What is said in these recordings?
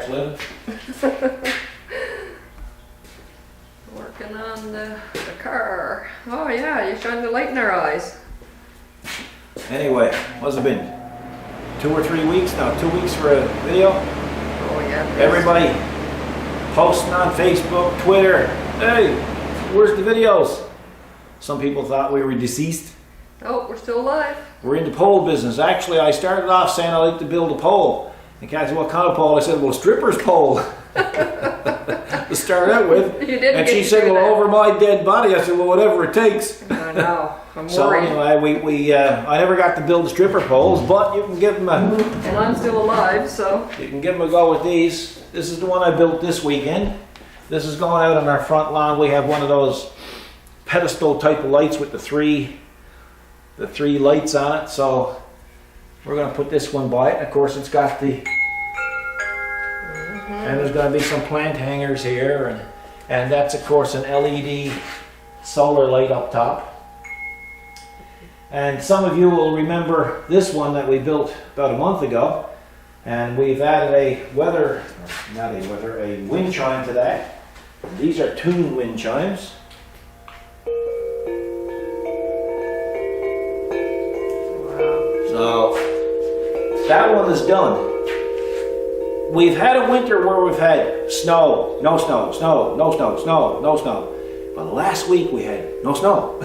splitting. Working on the car. Oh yeah, you shine the light in our eyes. Anyway, what's it been? 2 or 3 weeks now? 2 weeks for a video? Oh yeah. Everybody posting on Facebook, Twitter. Hey, where's the videos? Some people thought we were deceased. Oh, we're still alive. We're in the pole business. Actually, I started off saying I like to build a pole. And Kat said, what kind of pole? I said, well, stripper's pole. To start out with. You didn't and get she to said, do well, that. over my dead body. I said, well, whatever it takes. I know. I'm So worried. anyway, I never got to build the stripper poles, but you can give them And I'm still alive, so. you can give them a go with these. This is the one I built this weekend. This is going out on our front lawn. We have one of those pedestal type of lights with the three lights on it. So we're going to put this one by it. Of course, it's got the and there's going to be some plant hangers here, and that's of course an LED solar light up top. And some of you will remember this one that we built about a month ago, and we've added a wind chime to that. These are tuned wind chimes. So that one is done. We've had a winter where we've had snow, no snow, snow, no snow, snow, no snow. But last week we had no snow.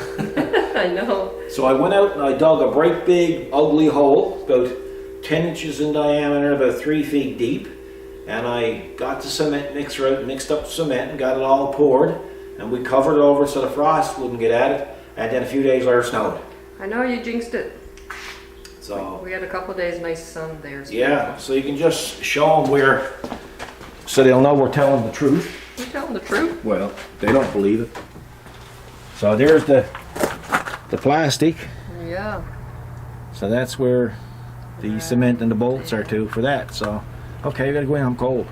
I know. So I went out and I dug a great big ugly hole, about 10 inches in diameter, about 3 feet deep. And I got the cement mixer out, mixed up the cement and got it all poured. And we covered it over so the frost wouldn't get at it. And then a few days later snowed. I know you jinxed it. So We had a couple of days nice sun there. So yeah, so you can just show them where, so they'll know we're telling the truth. We're telling the truth. Well, they don't believe it. So there's the plastic. Yeah. So that's where the cement and the bolts are to for that. So, okay, I gotta go in, I'm cold.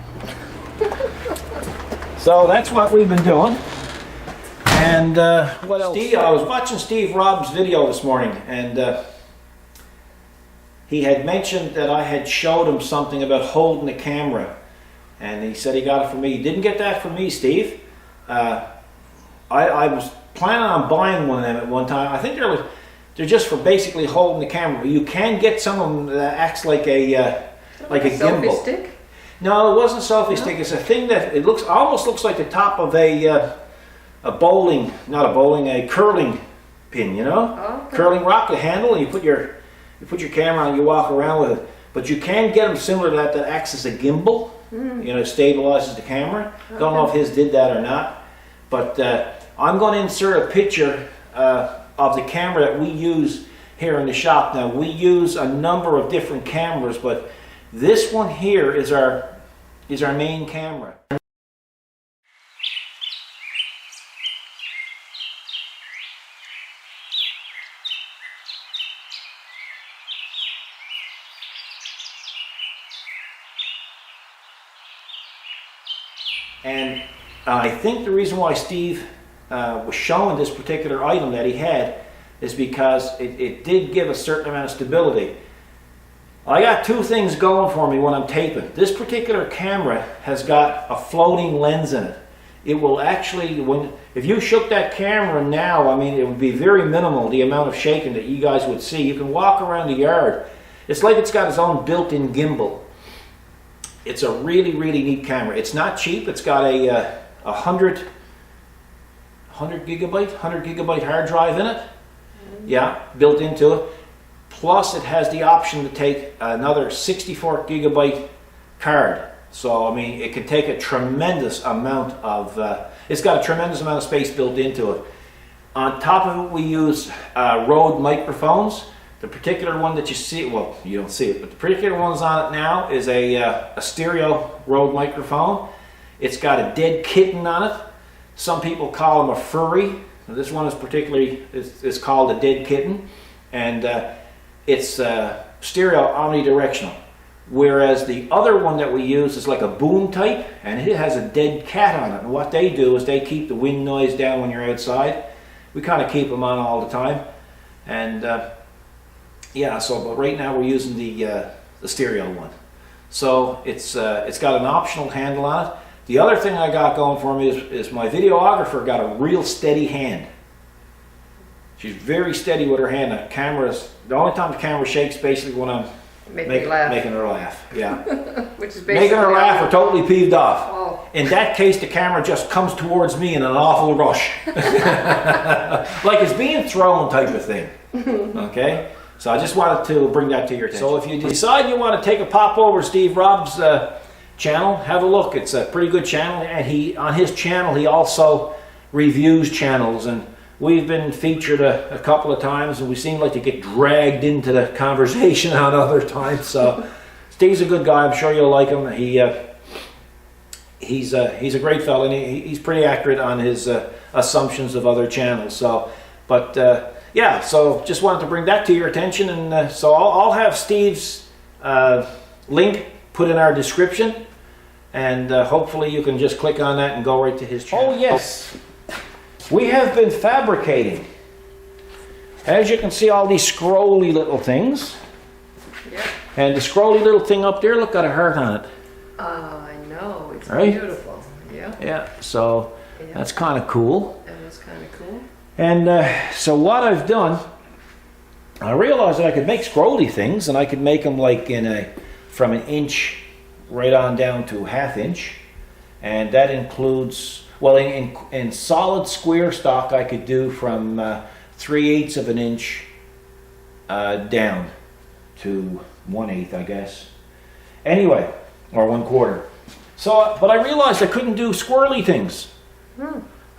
So that's what we've been doing. And what else? I was watching Steve Robb's video this morning, and he had mentioned that I had showed him something about holding the camera. And he said he got it from me. He didn't get that from me, Steve. I was planning on buying one of them at one time. I think they're just for basically holding the camera. You can get some of them that acts like a Selfie gimbal. stick? No, it wasn't a selfie stick. It's a thing that it almost looks like the top of a curling pin. You know, Oh, okay. curling rock, the handle, and you put your camera on and you walk around with it. But you can get them similar to that acts as a gimbal. You know, stabilizes the camera. Don't know if his did that or not. But I'm going to insert a picture of the camera that we use here in the shop. Now, we use a number of different cameras, but this one here is our main camera. And I think the reason why Steve was showing this particular item that he had is because it did give a certain amount of stability. I got two things going for me when I'm taping. This particular camera has got a floating lens in it. It will actually, if you shook that camera now, I mean, it would be very minimal, the amount of shaking that you guys would see. You can walk around the yard. It's like it's got its own built-in gimbal. It's a really, really neat camera. It's not cheap. It's got a 100 gigabyte hard drive in it. Yeah, built into it. Plus, it has the option to take another 64 gigabyte card. So, I mean, it can take a tremendous amount of, it's got a tremendous amount of space built into it. On top of it, we use Rode microphones. The particular one that you see, well, you don't see it, but the particular one's on it now is a stereo Rode microphone. It's got a dead kitten on it. Some people call him a furry. Now, this one is particularly is called a dead kitten, and it's stereo omnidirectional. Whereas the other one that we use is like a boom type, and it has a dead cat on it. And what they do is they keep the wind noise down when you're outside. We kind of keep them on all the time, and yeah. So, but right now we're using the stereo one. So it's got an optional handle on it. The other thing I got going for me is my videographer got a real steady hand. She's very steady with her hand. The only time the camera shakes basically when I'm Make me laugh. making her laugh. Yeah. Which is basically Making her laugh or totally peeved off. Oh. In that case, the camera just comes towards me in an awful rush. Like it's being thrown type of thing. Okay? So I just wanted to bring that to your attention. So if you decide you want to take a pop over to Steve Rob's channel, have a look. It's a pretty good channel. And on his channel, he also reviews channels. And we've been featured a couple of times, and we seem like to get dragged into the conversation on other times. So Steve's a good guy. I'm sure you'll like him. He's a great fellow, and he's pretty accurate on his assumptions of other channels. So, yeah. So just wanted to bring that to your attention, and so I'll have Steve's link put in our description, and hopefully you can just click on that and go right to his channel. Oh yes. We have been fabricating. As you can see, all these scrolly little things. Yep. And the scrolly little thing up there, look, got a heart on it. I know. It's Right? beautiful. Yeah. Yeah, so Yeah. that's kind of cool. That is kind of cool. And so what I've done, I realized that I could make scrolly things, and I could make them like from an inch right on down to 1/2 inch. And that includes, well, in solid square stock, I could do from 3/8 of an inch down to 1/8, I guess. Anyway, or 1/4. So, but I realized I couldn't do squirrely things.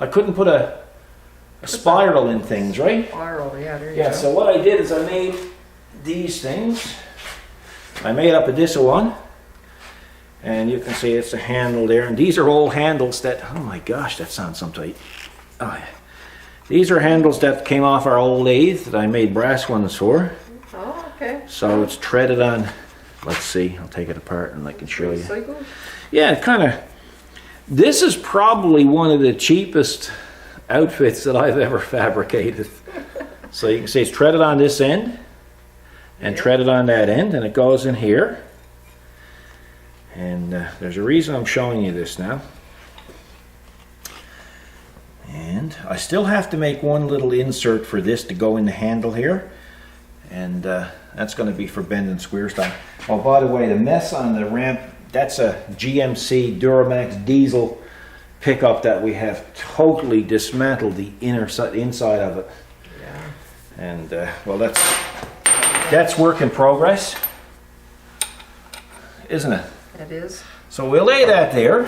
I couldn't put a spiral in things, right? Spiral, yeah, there you Yeah, go. so what I did is I made these things. I made up a this one. And you can see it's a handle there. And these are old handles that, oh my gosh, that sounds so tight. Oh, yeah. These are handles that came off our old lathe that I made brass ones for. Oh, okay. So it's treaded on. Let's see, I'll take it apart and I can show you. Recycled? Yeah, it kind of, this is probably one of the cheapest outfits that I've ever fabricated. So you can see it's treaded on this end and treaded on that end, and it goes in here. And there's a reason I'm showing you this now. And I still have to make one little insert for this to go in the handle here. And that's going to be for bend and square stock. Oh, by the way, the mess on the ramp, that's a GMC Duramax diesel pickup that we have totally dismantled the inside of it. Yeah. And well, that's work in progress, isn't it? It is. So we'll lay that there.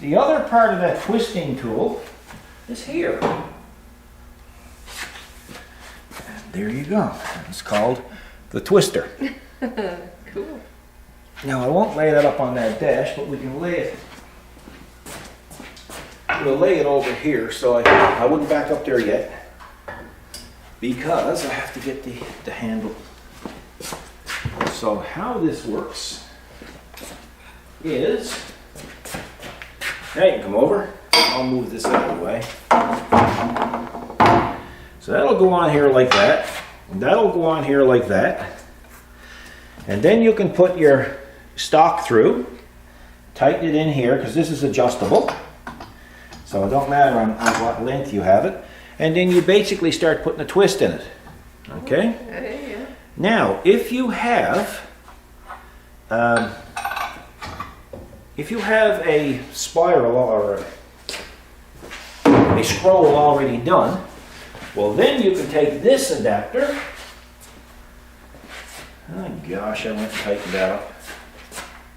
The other part of that twisting tool is here. And there you go. It's called the twister. Cool. Now I won't lay that up on that dash, but we can lay it. We'll lay it over here, so I wouldn't back up there yet because I have to get the handle. So how this works is, now you can come over. I'll move this out of the way. So that'll go on here like that. And that'll go on here like that. And then you can put your stock through, tighten it in here because this is adjustable. So it don't matter on what length you have it. And then you basically start putting a twist in it. Okay? Hey, yeah. Now, if you have a spiral or a scroll already done, well then you can take this adapter. Oh gosh, I went and tightened that up.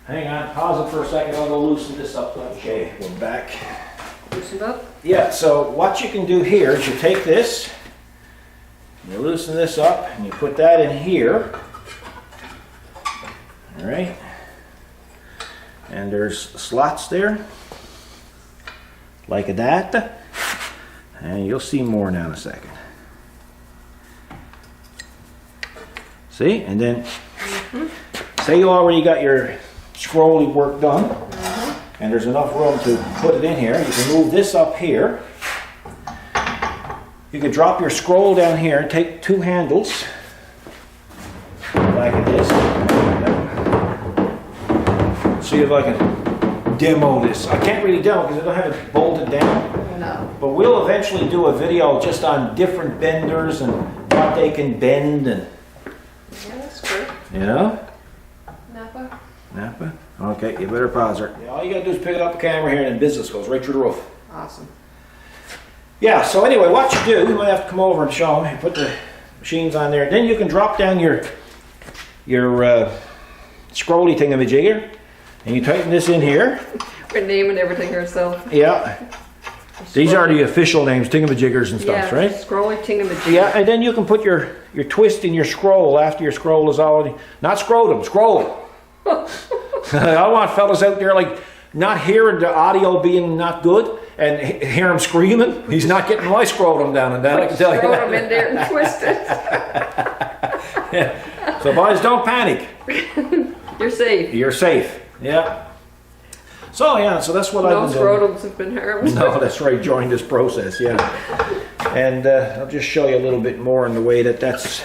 Hang on, pause it for a second, I'll go loosen this up. Okay, we're back. Loosened up? Yeah, so what you can do here is you take this, you loosen this up, and you put that in here. All right. And there's slots there, like that. And you'll see more now in a second. See? And then, say you already got your scrolly work done, and there's enough room to put it in here. You can move this up here. You can drop your scroll down here and take two handles, like this. see if I can demo this. I can't really demo because I don't have it bolted down. No. But we'll eventually do a video just on different benders and what they can bend and, Yeah, that's good. you know. Napa. Napa? Okay, you better pause her. Yeah, all you gotta do is pick it up the camera here and then business goes right through the roof. Awesome. Yeah, so anyway, what you do, you might have to come over and show them. You put the machines on there. Then you can drop down your scrolly thingamajigger and you tighten this in here. We're naming everything ourselves. Yeah. These are the official names, thingamajiggers and stuff, Yeah, right? scrolly tingamajig. Yeah, and then you can put your twist in your scroll after your scroll is already, not scrotum, scroll. I want fellas out there like not hearing the audio being not good and hear him screaming. He's not getting my scrotum down and down, I can tell you Throw that. them in there and twist it. Yeah. So boys, don't panic. You're safe. You're safe. Yeah. So yeah, so that's what No I've been doing. scrotums have been harmed. No, that's right, during this process, yeah. And I'll just show you a little bit more in the way that's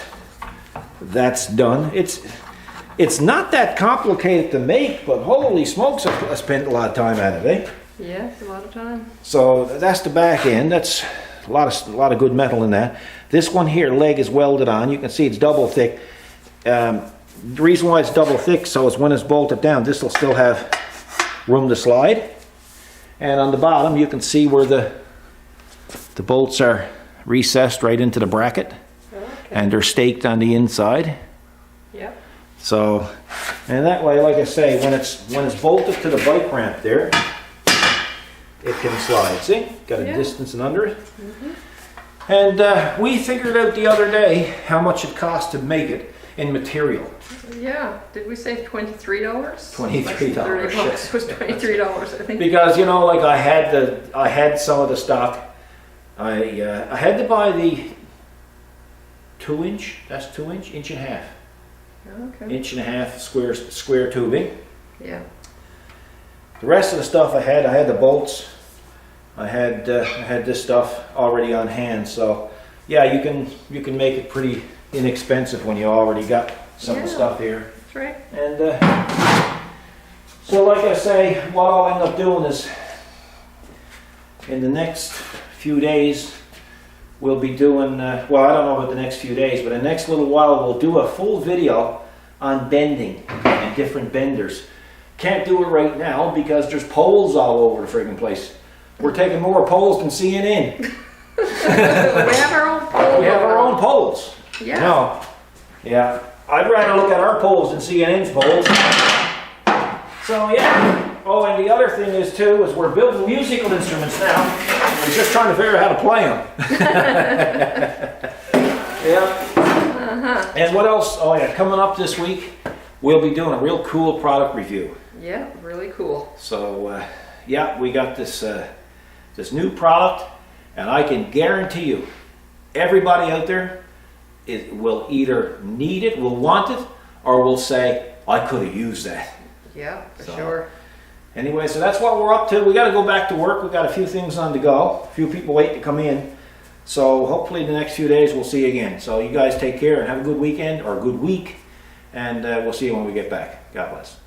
done. It's not that complicated to make, but holy smokes, I spent a lot of time at it, eh? Yeah, it's a lot of time. So that's the back end. That's a lot of good metal in that. This one here, leg is welded on. You can see it's double thick. The reason why it's double thick, so is when it's bolted down, this will still have room to slide. And on the bottom, you can see where the bolts are recessed right into the bracket, Okay. and they're staked on the inside. Yep. So, and that way, like I say, when it's bolted to the bike ramp there, it can slide. See, got a Yeah. distance and under it. And we figured out the other day how much it cost to make it in material. Yeah. Did we say $23? $23. $30 was $23, I think. Because you know, like I had some of the stock. I had to buy the 2-inch. That's 2-inch, inch and a half. Okay. Inch and a half square tubing. Yeah. The rest of the stuff I had the bolts. I had this stuff already on hand. So yeah, you can make it pretty inexpensive when you already got some of the Yeah. stuff here. That's right. And so like I say, what I'll end up doing is in the next few days we'll be doing, well, I don't know about the next few days, but in the next little while we'll do a full video on bending and different benders. Can't do it right now because there's poles all over the friggin' place. We're taking more poles than CNN. We have our own pole. We have our own poles. Yeah. No. Yeah. I'd rather look at our poles than CNN's poles. So yeah. Oh, and the other thing is too, is we're building musical instruments now. We're just trying to figure out how to play them. Yeah. And what else? Oh yeah, coming up this week, we'll be doing a real cool product review. Yeah, really cool. So yeah, we got this new product, and I can guarantee you, everybody out there will either need it, will want it, or will say, I could have used that. Yeah, for So- sure. Anyway, so that's what we're up to. We got to go back to work. We got a few things on the go. A few people waiting to come in. So hopefully the next few days we'll see you again. So you guys take care and have a good weekend or a good week. And we'll see you when we get back. God bless.